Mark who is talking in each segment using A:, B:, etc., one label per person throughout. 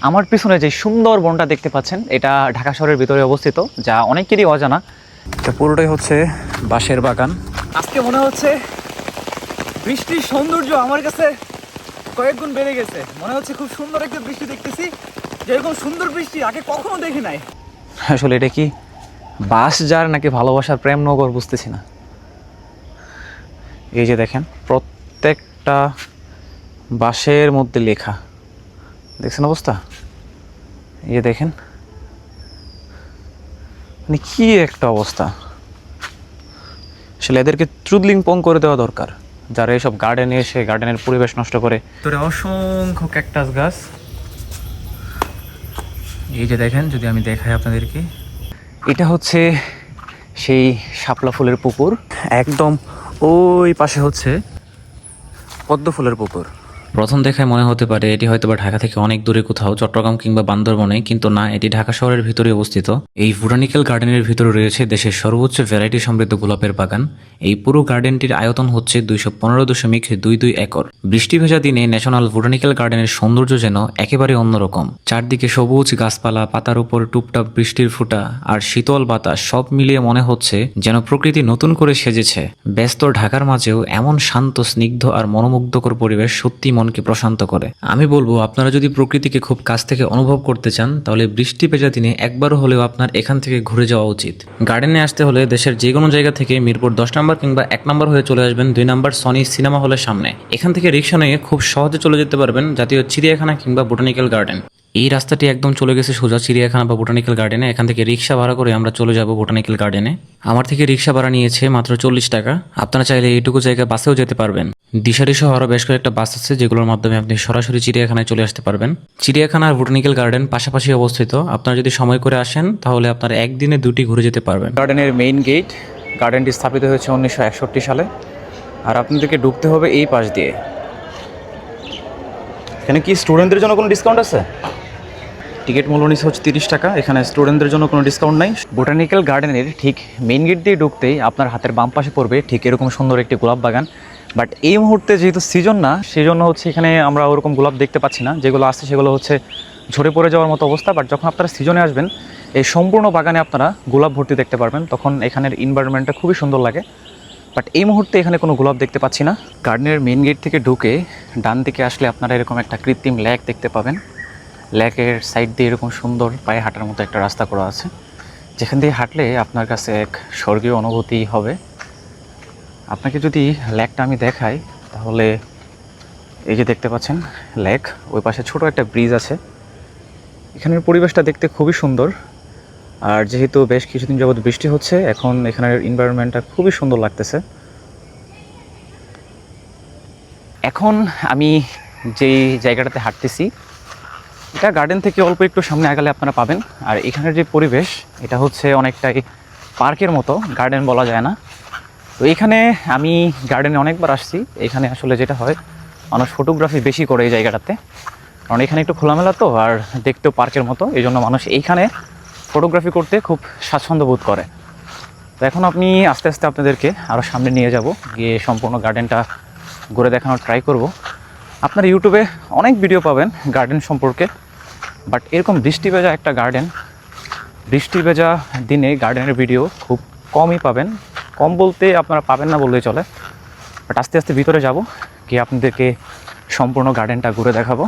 A: আমার পিছনে যে সুন্দর বনটা দেখতে পাচ্ছেন এটা ঢাকা শহরের ভিতরে অবস্থিত, যা অনেকেরই অজানা। এটা পুরোটাই হচ্ছে বাঁশের বাগান। আজকে মনে হচ্ছে বৃষ্টির সৌন্দর্য আমার কাছে কয়েক গুণ বেড়ে গেছে। মনে হচ্ছে খুব সুন্দর একটা বৃষ্টি দেখতেছি, যেরকম সুন্দর বৃষ্টি আগে কখনো দেখি নাই। আসলে এটা কি বাঁশ যার নাকি ভালোবাসার প্রেম নগর বুঝতেছি না। এই যে দেখেন প্রত্যেকটা বাঁশের মধ্যে লেখা, দেখছেন অবস্থা? এই যে দেখেন, মানে কি একটা অবস্থা। আসলে এদেরকে ত্রুদলিং পং করে দেওয়া দরকার, যারা এইসব গার্ডেনে এসে গার্ডেনের পরিবেশ নষ্ট করে। তোরে অসংখ্য ক্যাকটাস গাছ। এই যে দেখেন, যদি আমি দেখাই আপনাদেরকে, এটা হচ্ছে সেই শাপলা ফুলের পুকুর। একদম ওই পাশে হচ্ছে পদ্ম ফুলের পুকুর।
B: প্রথম দেখায় মনে হতে পারে এটি হয়তো বা ঢাকা থেকে অনেক দূরে কোথাও, চট্টগ্রাম কিংবা বান্দরবনে, কিন্তু না, এটি ঢাকা শহরের ভিতরে অবস্থিত। এই বোটানিক্যাল গার্ডেনের ভিতরে রয়েছে দেশের সর্বোচ্চ ভ্যারাইটি সমৃদ্ধ গোলাপের বাগান। এই পুরো গার্ডেনটির আয়তন হচ্ছে 215.22 একর। বৃষ্টি ভেজা দিনে ন্যাশনাল বোটানিক্যাল গার্ডেনের সৌন্দর্য যেন একেবারে অন্যরকম। চারদিকে সবুজ গাছপালা, পাতার উপর টুপটাপ বৃষ্টির ফোঁটা আর শীতল বাতাস, সব মিলিয়ে মনে হচ্ছে যেন প্রকৃতি নতুন করে সেজেছে। ব্যস্ত ঢাকার মাঝেও এমন শান্ত, স্নিগ্ধ আর মনোমুগ্ধকর পরিবেশ সত্যি মনকে প্রশান্ত করে। আমি বলবো, আপনারা যদি প্রকৃতিকে খুব কাছ থেকে অনুভব করতে চান, তাহলে বৃষ্টি ভেজা দিনে একবারও হলেও আপনার এখান থেকে ঘুরে যাওয়া উচিত। গার্ডেনে আসতে হলে দেশের যে কোনো জায়গা থেকে মিরপুর 10 নম্বর কিংবা 1 নম্বর হয়ে চলে আসবেন 2 নম্বর সনি সিনেমা হলের সামনে। এখান থেকে রিক্সা নিয়ে খুব সহজে চলে যেতে পারবেন জাতীয় চিড়িয়াখানা কিংবা বোটানিক্যাল গার্ডেন। এই রাস্তাটি একদম চলে গেছে সোজা চিড়িয়াখানা বা বোটানিক্যাল গার্ডেনে। এখান থেকে রিক্সা ভাড়া করে আমরা চলে যাব বোটানিক্যাল গার্ডেনে। আমার থেকে রিক্সা ভাড়া নিয়েছে মাত্র 40 টাকা। আপনারা চাইলে এইটুকু জায়গা বাসেও যেতে পারবেন। দিশারি সহ আরও বেশ কয়েকটা বাস আছে, যেগুলোর মাধ্যমে আপনি সরাসরি চিড়িয়াখানায় চলে আসতে পারবেন। চিড়িয়াখানা আর বোটানিক্যাল গার্ডেন পাশাপাশি অবস্থিত। আপনারা যদি সময় করে আসেন তাহলে আপনারা একদিনে দুটি ঘুরে যেতে পারবেন।
A: গার্ডেনের মেইন গেট। গার্ডেনটি স্থাপিত হয়েছে 1961 সালে, আর আপনাদেরকে ঢুকতে হবে এই পাশ দিয়ে। এখানে কি স্টুডেন্টদের জন্য কোনো ডিসকাউন্ট আছে? টিকিট মূল্য নিচ্ছে হচ্ছে 30 টাকা। এখানে স্টুডেন্টদের জন্য কোনো ডিসকাউন্ট নাই। বোটানিক্যাল গার্ডেনের ঠিক মেইন গেট দিয়ে ঢুকতেই আপনার হাতের বাম পাশে পড়বে ঠিক এরকম সুন্দর একটি গোলাপ বাগান। বাট এই মুহূর্তে যেহেতু সিজন না, সেই জন্য হচ্ছে এখানে আমরা ওরকম গোলাপ দেখতে পাচ্ছি না। যেগুলো আসছে সেগুলো হচ্ছে ঝরে পড়ে যাওয়ার মতো অবস্থা। বাট যখন আপনারা সিজনে আসবেন, এই সম্পূর্ণ বাগানে আপনারা গোলাপ ভর্তি দেখতে পারবেন। তখন এখানের এনভায়রনমেন্টটা খুবই সুন্দর লাগে। বাট এই মুহূর্তে এখানে কোনো গোলাপ দেখতে পাচ্ছি না। গার্ডেনের মেইন গেট থেকে ঢুকে ডান দিকে আসলে আপনারা এরকম একটা কৃত্রিম লেক দেখতে পাবেন। লেকের সাইড দিয়ে এরকম সুন্দর পায়ে হাঁটার মতো একটা রাস্তা করা আছে, যেখান দিয়ে হাঁটলে আপনার কাছে এক স্বর্গীয় অনুভূতি হবে। আপনাকে যদি লেকটা আমি দেখাই, তাহলে এই যে দেখতে পাচ্ছেন লেক, ওই পাশে ছোট একটা ব্রিজ আছে। এখানের পরিবেশটা দেখতে খুবই সুন্দর। আর যেহেতু বেশ কিছুদিন যাবত বৃষ্টি হচ্ছে, এখন এখানের এনভায়রনমেন্টটা খুবই সুন্দর লাগতেছে। এখন আমি যেই জায়গাটাতে হাঁটতেছি, এটা গার্ডেন থেকে অল্প একটু সামনে আগালে আপনারা পাবেন। আর এখানের যে পরিবেশ, এটা হচ্ছে অনেকটাই পার্কের মতো, গার্ডেন বলা যায় না। তো এখানে আমি গার্ডেনে অনেকবার আসছি। এখানে আসলে যেটা হয়, মানুষ ফটোগ্রাফি বেশি করে এই জায়গাটাতে, কারণ এখানে একটু খোলামেলা তো, আর দেখতেও পার্কের মতো, এই জন্য মানুষ এইখানে ফটোগ্রাফি করতে খুব স্বাচ্ছন্দ্য বোধ করে। তো এখন আপনি আস্তে আস্তে আপনাদেরকে আরও সামনে নিয়ে যাব, গিয়ে সম্পূর্ণ গার্ডেনটা ঘুরে দেখানোর ট্রাই করব। আপনারা ইউটিউবে অনেক ভিডিও পাবেন গার্ডেন সম্পর্কে, বাট এরকম বৃষ্টি ভেজা একটা গার্ডেন, বৃষ্টি ভেজা দিনে গার্ডেনের ভিডিও খুব কমই পাবেন। কম বলতে আপনারা পাবেন না বললেই চলে। বাট আস্তে আস্তে ভিতরে যাব, গিয়ে আপনাদেরকে সম্পূর্ণ গার্ডেনটা ঘুরে দেখাবো।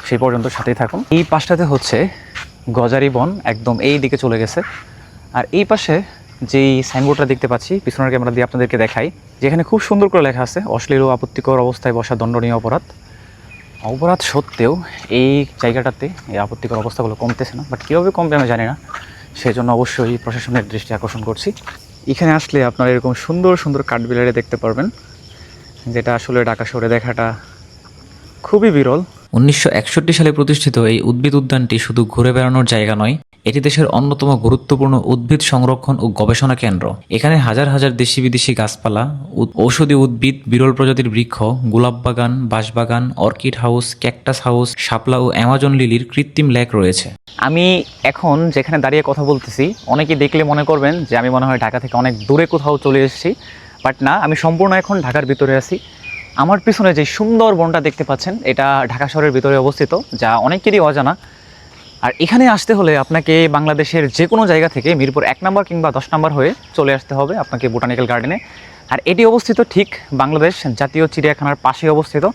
A: সেই পর্যন্ত সাথেই থাকুন। এই পাশটাতে হচ্ছে গজারি বন, একদম এই দিকে চলে গেছে। আর এই পাশে যেই সাইনবোর্ডটা দেখতে পাচ্ছি, পিছনের ক্যামেরা দিয়ে আপনাদেরকে দেখাই, যেখানে খুব সুন্দর করে লেখা আছে, অশ্লীল ও আপত্তিকর অবস্থায় বসা দণ্ডনীয় অপরাধ। অপরাধ সত্ত্বেও এই জায়গাটাতে এই আপত্তিকর অবস্থাগুলো কমতেছে না। বাট কীভাবে কমবে আমি জানি না, সেই জন্য অবশ্যই প্রশাসনের দৃষ্টি আকর্ষণ করছি। এখানে আসলে আপনারা এরকম সুন্দর সুন্দর কাঠবিলারি দেখতে পারবেন, যেটা আসলে ঢাকা শহরে দেখাটা খুবই বিরল।
B: 1961 সালে প্রতিষ্ঠিত এই উদ্ভিদ উদ্যানটি শুধু ঘুরে বেড়ানোর জায়গা নয়, এটি দেশের অন্যতম গুরুত্বপূর্ণ উদ্ভিদ সংরক্ষণ ও গবেষণা কেন্দ্র। এখানে হাজার হাজার দেশি বিদেশি গাছপালা, ঔষধি উদ্ভিদ, বিরল প্রজাতির বৃক্ষ, গোলাপ বাগান, বাঁশবাগান, অর্কিড হাউস, ক্যাকটাস হাউস, শাপলা ও অ্যামাজন লিলির কৃত্রিম লেক রয়েছে।
A: আমি এখন যেখানে দাঁড়িয়ে কথা বলতেছি, অনেকে দেখলে মনে করবেন যে আমি মনে হয় ঢাকা থেকে অনেক দূরে কোথাও চলে এসেছি। বাট না, আমি সম্পূর্ণ এখন ঢাকার ভিতরে আছি। আমার পিছনে যে সুন্দর বনটা দেখতে পাচ্ছেন এটা ঢাকা শহরের ভিতরে অবস্থিত, যা অনেকেরই অজানা। আর এখানে আসতে হলে আপনাকে বাংলাদেশের যে কোনো জায়গা থেকে মিরপুর 1 নম্বর কিংবা 10 নম্বর হয়ে চলে আসতে হবে আপনাকে বোটানিক্যাল গার্ডেনে। আর এটি অবস্থিত ঠিক বাংলাদেশ জাতীয় চিড়িয়াখানার পাশে অবস্থিত।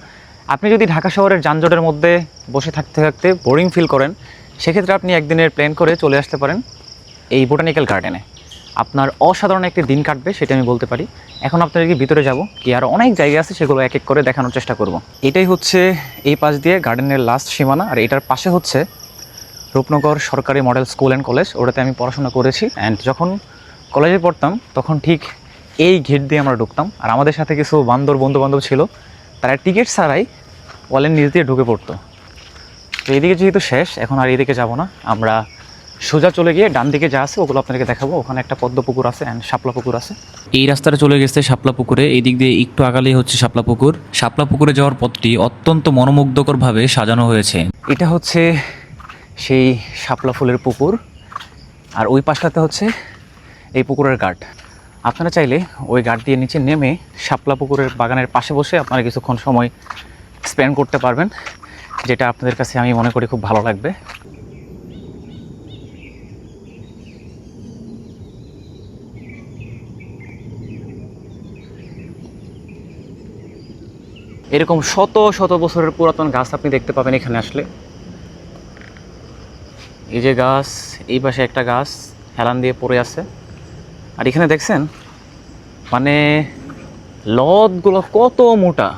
A: আপনি যদি ঢাকা শহরের যানজটের মধ্যে বসে থাকতে থাকতে বোরিং ফিল করেন, সেক্ষেত্রে আপনি একদিনের প্ল্যান করে চলে আসতে পারেন এই বোটানিক্যাল গার্ডেনে। আপনার অসাধারণ একটি দিন কাটবে, সেটা আমি বলতে পারি। এখন আপনাদেরকে ভিতরে যাব, কি আরও অনেক জায়গা আছে সেগুলো এক এক করে দেখানোর চেষ্টা করব। এটাই হচ্ছে এই পাশ দিয়ে গার্ডেনের লাস্ট সীমানা, আর এটার পাশে হচ্ছে রূপনগর সরকারি মডেল স্কুল অ্যান্ড কলেজ। ওটাতে আমি পড়াশোনা করেছি, অ্যান্ড যখন কলেজে পড়তাম তখন ঠিক এই গেট দিয়ে আমরা ঢুকতাম। আর আমাদের সাথে কিছু বন্ধু-বান্ধব ছিল, তারা টিকিট ছাড়াই ওয়ালের নিচ দিয়ে ঢুকে পড়তো। তো এইদিকে যেহেতু শেষ, এখন আর এইদিকে যাব না, আমরা সোজা চলে গিয়ে ডান দিকে যা আছে ওগুলো আপনাদেরকে দেখাবো। ওখানে একটা পদ্ম পুকুর আছে অ্যান্ড শাপলা পুকুর আছে।
B: এই রাস্তাটা চলে গেছে শাপলা পুকুরে, এই দিক দিয়ে একটু আগালেই হচ্ছে শাপলা পুকুর। শাপলা পুকুরে যাওয়ার পথটি অত্যন্ত মনোমুগ্ধকরভাবে সাজানো হয়েছে।
A: এটা হচ্ছে সেই শাপলা ফুলের পুকুর, আর ওই পাশটাতে হচ্ছে এই পুকুরের ঘাট। আপনারা চাইলে ওই ঘাট দিয়ে নিচে নেমে শাপলা পুকুরের বাগানের পাশে বসে আপনারা কিছুক্ষণ সময় স্পেন্ড করতে পারবেন, যেটা আপনাদের কাছে আমি মনে করি খুব ভালো লাগবে। এরকম শত শত বছরের পুরাতন গাছ আপনি দেখতে পাবেন এখানে আসলে। এই যে গাছ, এই পাশে একটা গাছ হেলান দিয়ে পড়ে আছে। আর এখানে দেখছেন মানে লতগুলো কত মোটা,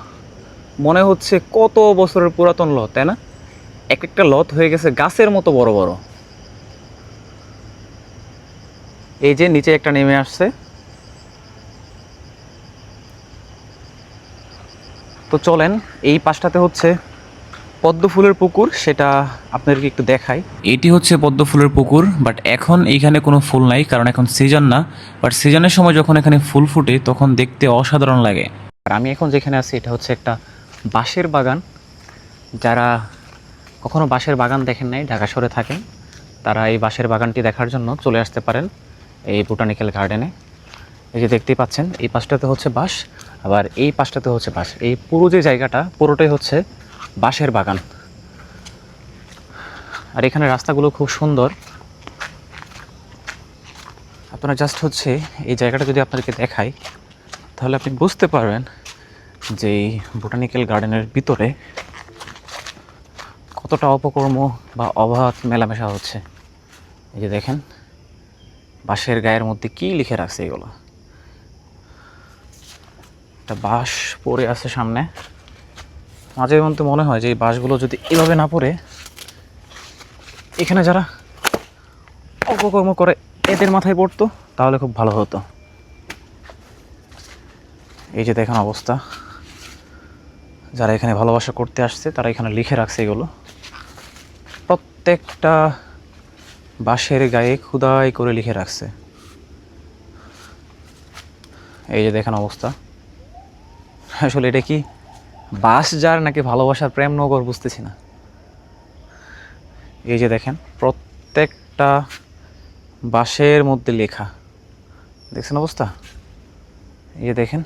A: মনে হচ্ছে কত বছরের পুরাতন লত, তাই না? এক একটা লত হয়ে গেছে গাছের মতো বড় বড়। এই যে নিচে একটা নেমে আসছে। তো চলেন, এই পাশটাতে হচ্ছে পদ্ম ফুলের পুকুর, সেটা আপনাদেরকে একটু দেখাই।
B: এটি হচ্ছে পদ্ম ফুলের পুকুর, বাট এখন এইখানে কোনো ফুল নাই, কারণ এখন সিজন না। বাট সিজনের সময় যখন এখানে ফুল ফুটে তখন দেখতে অসাধারণ লাগে।
A: আর আমি এখন যেখানে আছি এটা হচ্ছে একটা বাঁশের বাগান। যারা কখনো বাঁশের বাগান দেখেন নাই, ঢাকা শহরে থাকেন, তারা এই বাঁশের বাগানটি দেখার জন্য চলে আসতে পারেন এই বোটানিক্যাল গার্ডেনে। এই যে দেখতেই পাচ্ছেন এই পাশটাতে হচ্ছে বাঁশ, আবার এই পাশটাতে হচ্ছে বাঁশ। এই পুরো যে জায়গাটা পুরোটাই হচ্ছে বাঁশের বাগান। আর এখানে রাস্তাগুলো খুব সুন্দর। আপনারা জাস্ট হচ্ছে এই জায়গাটা যদি আপনাদেরকে দেখাই, তাহলে আপনি বুঝতে পারবেন যে এই বোটানিক্যাল গার্ডেনের ভিতরে কতটা অপকর্ম বা অবাধ মেলামেশা হচ্ছে। এই যে দেখেন বাঁশের গায়ের মধ্যে কি লিখে রাখছে এগুলো। একটা বাঁশ পড়ে আছে সামনে, মাঝে মধ্যে মনে হয় যে এই বাঁশগুলো যদি এভাবে না পড়ে এখানে যারা অপকর্ম করে এদের মাথায় পড়তো তাহলে খুব ভালো হতো। এই যে দেখেন অবস্থা, যারা এখানে ভালোবাসা করতে আসছে তারা এখানে লিখে রাখছে এগুলো। প্রত্যেকটা বাঁশের গায়ে খোদাই করে লিখে রাখছে। এই যে দেখেন অবস্থা, আসলে এটা কি বাঁশ যার নাকি ভালোবাসার প্রেম নগর বুঝতেছি না। এই যে দেখেন প্রত্যেকটা বাঁশের মধ্যে লেখা, দেখছেন অবস্থা? এই যে দেখেন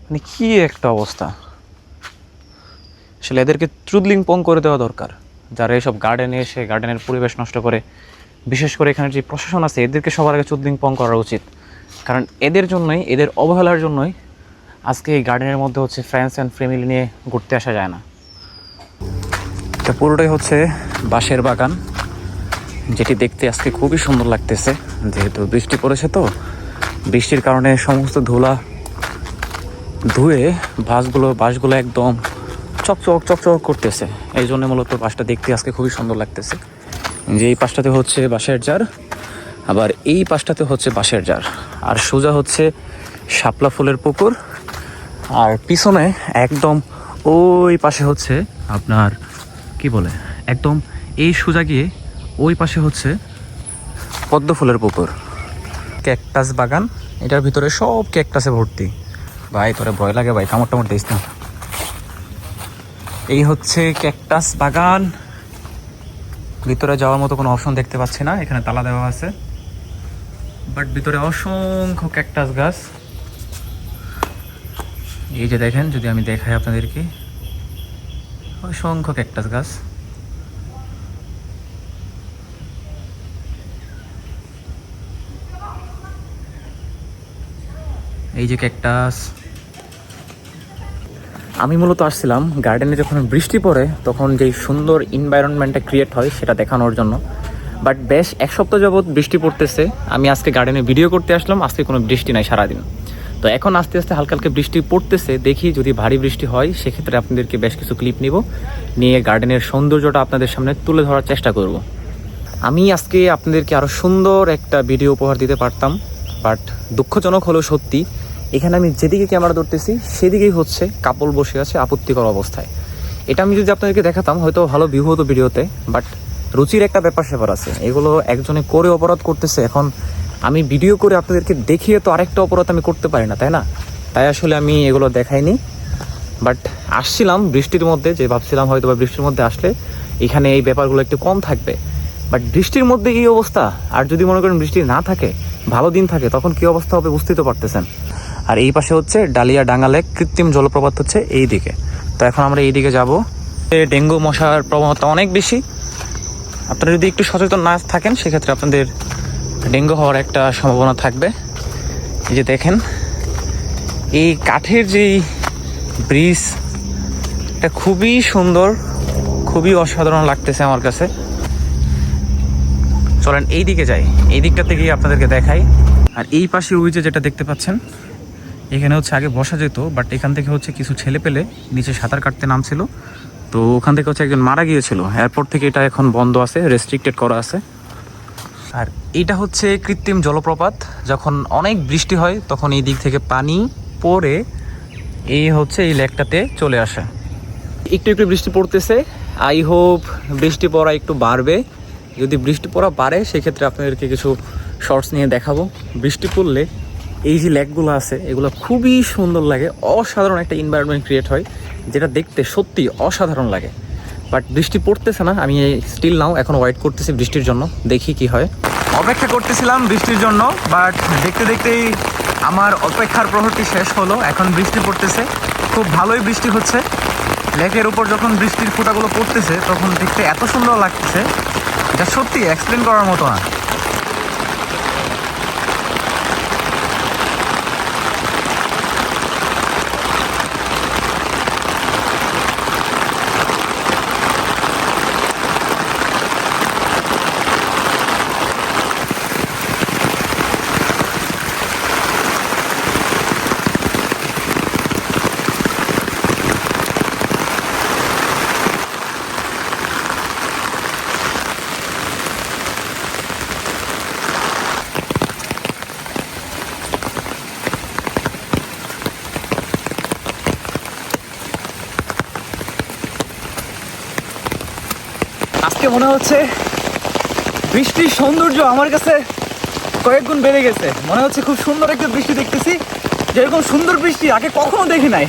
A: মানে কি একটা অবস্থা। আসলে এদেরকে ত্রুদলিং পং করে দেওয়া দরকার, যারা এইসব গার্ডেনে এসে গার্ডেনের পরিবেশ নষ্ট করে। বিশেষ করে এখানে যে প্রশাসন আছে এদেরকে সবার আগে ত্রুদলিং পং করা উচিত, কারণ এদের জন্যই, এদের অবহেলার জন্যই আজকে এই গার্ডেনের মধ্যে হচ্ছে ফ্রেন্ডস অ্যান্ড ফ্যামিলি নিয়ে ঘুরতে আসা যায় না। এটা পুরোটাই হচ্ছে বাঁশের বাগান, যেটি দেখতে আজকে খুবই সুন্দর লাগতেছে। যেহেতু বৃষ্টি পড়েছে, তো বৃষ্টির কারণে সমস্ত ধুলা ধুয়ে বাঁশগুলো একদম চকচক করতেছে। এই জন্য মূলত বাঁশটা দেখতে আজকে খুবই সুন্দর লাগতেছে। যে এই পাশটাতে হচ্ছে বাঁশের জার, আবার এই পাশটাতে হচ্ছে বাঁশের জার, আর সোজা হচ্ছে শাপলা ফুলের পুকুর। আর পিছনে একদম ওই পাশে হচ্ছে আপনার কি বলে, একদম এই সোজা গিয়ে ওই পাশে হচ্ছে পদ্ম ফুলের পুকুর। ক্যাকটাস বাগান, এটার ভিতরে সব ক্যাকটাসে ভর্তি। ভাই তোরে ভয় লাগে ভাই, কামড় টামড় দিস না। এই হচ্ছে ক্যাকটাস বাগান। ভিতরে যাওয়ার মতো কোনো অপশন দেখতে পাচ্ছি না, এখানে তালা দেওয়া আছে, বাট ভিতরে অসংখ্য ক্যাকটাস গাছ। এই যে দেখেন, যদি আমি দেখাই আপনাদেরকে, অসংখ্য ক্যাকটাস গাছ। এই যে ক্যাকটাস। আমি মূলত আসছিলাম গার্ডেনে যখন বৃষ্টি পড়ে তখন যেই সুন্দর এনভায়রনমেন্টটা ক্রিয়েট হয় সেটা দেখানোর জন্য। বাট বেশ এক সপ্তাহ যাবৎ বৃষ্টি পড়তেছে। আমি আজকে গার্ডেনে ভিডিও করতে আসলাম, আজকে কোনো বৃষ্টি নাই সারাদিন। তো এখন আস্তে আস্তে হালকা হালকা বৃষ্টি পড়তেছে, দেখি যদি ভারী বৃষ্টি হয় সেক্ষেত্রে আপনাদেরকে বেশ কিছু ক্লিপ নিয়ে গার্ডেনের সৌন্দর্যটা আপনাদের সামনে তুলে ধরার চেষ্টা করব। আমি আজকে আপনাদেরকে আরও সুন্দর একটা ভিডিও উপহার দিতে পারতাম, বাট দুঃখজনক হলেও সত্যি, এখানে আমি যেদিকে ক্যামেরা ধরতেছি সেদিকেই হচ্ছে কাপল বসে আছে আপত্তিকর অবস্থায়। এটা আমি যদি আপনাদেরকে দেখাতাম হয়তো ভালো ভিউ হতো ভিডিওতে, বাট রুচির একটা ব্যাপার স্যাপার আছে। এগুলো একজনে করে অপরাধ করতেছে, এখন আমি ভিডিও করে আপনাদেরকে দেখিয়ে তো আরেকটা অপরাধ আমি করতে পারি না, তাই না? তাই আসলে আমি এগুলো দেখাইনি। বাট আসছিলাম বৃষ্টির মধ্যে, যে ভাবছিলাম হয়তো বা বৃষ্টির মধ্যে আসলে এখানে এই ব্যাপারগুলো একটু কম থাকবে, বাট বৃষ্টির মধ্যে এই অবস্থা। আর যদি মনে করেন বৃষ্টি না থাকে, ভালো দিন থাকে, তখন কি অবস্থা হবে বুঝতেই তো পারতেছেন। আর এই পাশে হচ্ছে ডালিয়া ডাঙ্গা লেক, কৃত্রিম জলপ্রপাত হচ্ছে এই দিকে। তো এখন আমরা এই দিকে যাবো। ডেঙ্গু মশার প্রবণতা অনেক বেশি, আপনারা যদি একটু সচেতন না থাকেন সেক্ষেত্রে আপনাদের ডেঙ্গু হওয়ার একটা সম্ভাবনা থাকবে। এই যে দেখেন, এই কাঠের যেই ব্রিজ, এটা খুবই সুন্দর, খুবই অসাধারণ লাগতেছে আমার কাছে। চলেন এই দিকে যাই, এই দিকটা থেকে আপনাদেরকে দেখাই। আর এই পাশে ওই যে যেটা দেখতে পাচ্ছেন, এখানে হচ্ছে আগে বসা যেত, বাট এখান থেকে হচ্ছে কিছু ছেলে পেলে নিচে সাঁতার কাটতে নামছিল, তো ওখান থেকে হচ্ছে একজন মারা গিয়েছিল। এয়ারপোর্ট থেকে এটা এখন বন্ধ আছে, রেস্ট্রিক্টেড করা আছে। আর এইটা হচ্ছে কৃত্রিম জলপ্রপাত। যখন অনেক বৃষ্টি হয় তখন এই দিক থেকে পানি পড়ে এই হচ্ছে এই লেকটাতে চলে আসে। একটু একটু বৃষ্টি পড়তেছে, আই হোপ বৃষ্টি পড়া একটু বাড়বে। যদি বৃষ্টি পড়া বাড়ে সেক্ষেত্রে আপনাদেরকে কিছু শর্টস নিয়ে দেখাবো। বৃষ্টি পড়লে এই যে লেকগুলো আছে এগুলো খুবই সুন্দর লাগে, অসাধারণ একটা এনভায়রনমেন্ট ক্রিয়েট হয়, যেটা দেখতে সত্যি অসাধারণ লাগে। বাট বৃষ্টি পড়তেছে না, আমি স্টিল নাও এখন ওয়েট করতেছি বৃষ্টির জন্য, দেখি কি হয়। অপেক্ষা করতেছিলাম বৃষ্টির জন্য, বাট দেখতে দেখতেই আমার অপেক্ষার প্রহরটি শেষ হলো। এখন বৃষ্টি পড়তেছে, খুব ভালোই বৃষ্টি হচ্ছে। লেকের উপর যখন বৃষ্টির ফোঁটাগুলো পড়তেছে তখন দেখতে এত সুন্দর লাগতেছে, যা সত্যি এক্সপ্লেন করার মতো না। আজকে মনে হচ্ছে বৃষ্টির সৌন্দর্য আমার কাছে কয়েক গুণ বেড়ে গেছে। মনে হচ্ছে খুব সুন্দর একটা বৃষ্টি দেখতেছি, যেরকম সুন্দর বৃষ্টি আগে কখনো দেখি নাই।